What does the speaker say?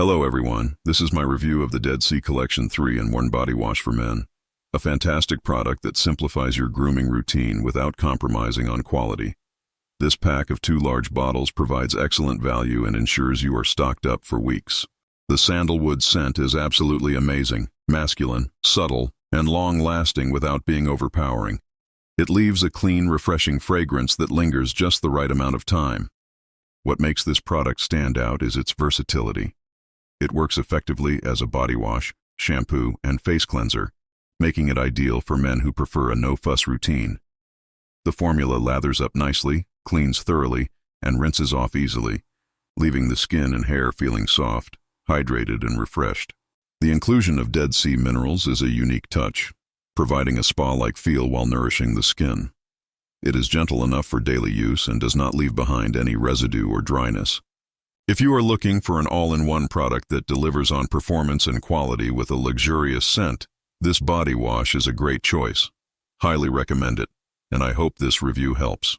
Hello everyone, this is my review of the Dead Sea Collection 3-in-1 Body Wash for Men. A fantastic product that simplifies your grooming routine without compromising on quality. This pack of 2 large bottles provides excellent value and ensures you are stocked up for weeks. The sandalwood scent is absolutely amazing, masculine, subtle, and long-lasting without being overpowering. It leaves a clean, refreshing fragrance that lingers just the right amount of time. What makes this product stand out is its versatility. It works effectively as a body wash, shampoo, and face cleanser, making it ideal for men who prefer a no-fuss routine. The formula lathers up nicely, cleans thoroughly, and rinses off easily, leaving the skin and hair feeling soft, hydrated, and refreshed. The inclusion of Dead Sea minerals is a unique touch, providing a spa-like feel while nourishing the skin. It is gentle enough for daily use and does not leave behind any residue or dryness. If you are looking for an all-in-one product that delivers on performance and quality with a luxurious scent, this body wash is a great choice. Highly recommend it, and I hope this review helps.